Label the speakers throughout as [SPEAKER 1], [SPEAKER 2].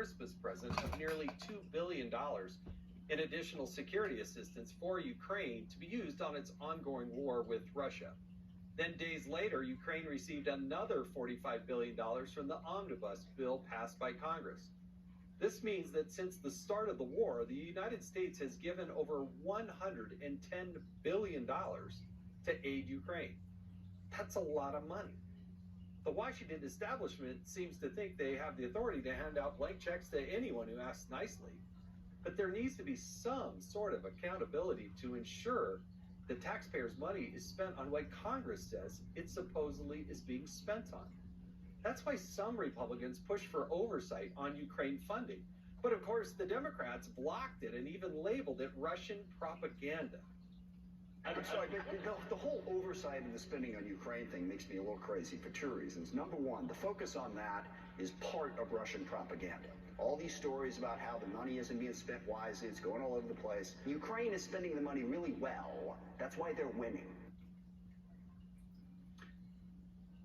[SPEAKER 1] Christmas present of nearly $2 billion in additional security assistance for Ukraine to be used on its ongoing war with Russia. Then days later, Ukraine received another $45 billion from the omnibus bill passed by Congress. This means that since the start of the war, the United States has given over $110 billion to aid Ukraine. That's a lot of money. The Washington establishment seems to think they have the authority to hand out blank checks to anyone who asks nicely. But there needs to be some sort of accountability to ensure the taxpayers' money is spent on what Congress says it supposedly is being spent on. That's why some Republicans push for oversight on Ukraine funding. But of course, the Democrats blocked it and even labeled it Russian propaganda.
[SPEAKER 2] So the whole oversight and the spending on Ukraine thing makes me a little crazy for two reasons. Number one, the focus on that is part of Russian propaganda. All these stories about how the money isn't being spent wisely, it's going all over the place. Ukraine is spending the money really well. That's why they're winning.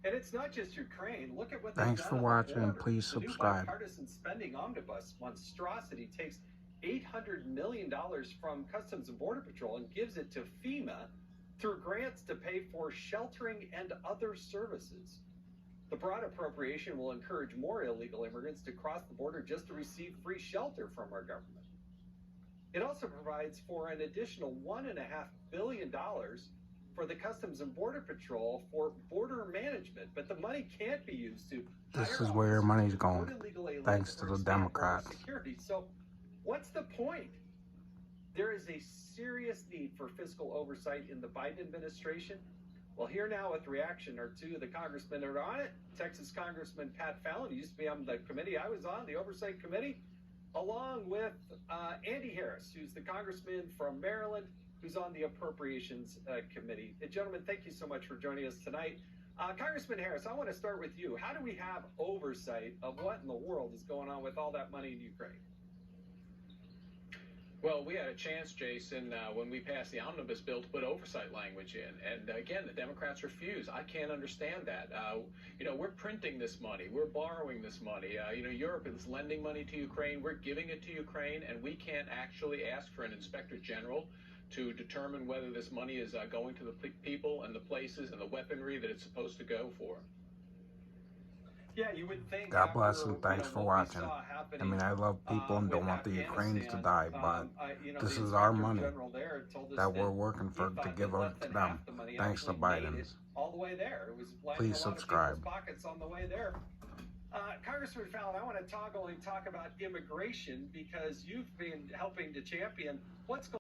[SPEAKER 1] And it's not just Ukraine. Look at what
[SPEAKER 3] Thanks for watching, and please subscribe.
[SPEAKER 1] The new bipartisan spending omnibus monstrosity takes $800 million from Customs and Border Patrol and gives it to FEMA through grants to pay for sheltering and other services. The broad appropriation will encourage more illegal immigrants to cross the border just to receive free shelter from our government. It also provides for an additional $1.5 billion for the Customs and Border Patrol for border management, but the money can't be used to
[SPEAKER 3] This is where your money's going, thanks to the Democrats.
[SPEAKER 1] Security. So what's the point? There is a serious need for fiscal oversight in the Biden administration. Well, here now with reaction are two of the congressmen that are on it. Texas Congressman Pat Fallon, who used to be on the committee I was on, the Oversight Committee, along with Andy Harris, who's the congressman from Maryland, who's on the Appropriations Committee. Gentlemen, thank you so much for joining us tonight. Congressman Harris, I want to start with you. How do we have oversight of what in the world is going on with all that money in Ukraine?
[SPEAKER 4] Well, we had a chance, Jason, when we passed the omnibus bill to put oversight language in. And again, the Democrats refuse. I can't understand that. We're printing this money. We're borrowing this money. Europe is lending money to Ukraine. We're giving it to Ukraine, and we can't actually ask for an inspector general to determine whether this money is going to the people and the places and the weaponry that it's supposed to go for.
[SPEAKER 1] Yeah, you would think.
[SPEAKER 3] God bless and thanks for watching. I mean, I love people and don't want the Ukrainians to die, but this is our money that we're working for to give over to them. Thanks to Biden.
[SPEAKER 1] All the way there. It was
[SPEAKER 3] Please subscribe.
[SPEAKER 1] Pockets on the way there. Congressman Fallon, I want to toggle and talk about immigration because you've been helping to champion what's going on.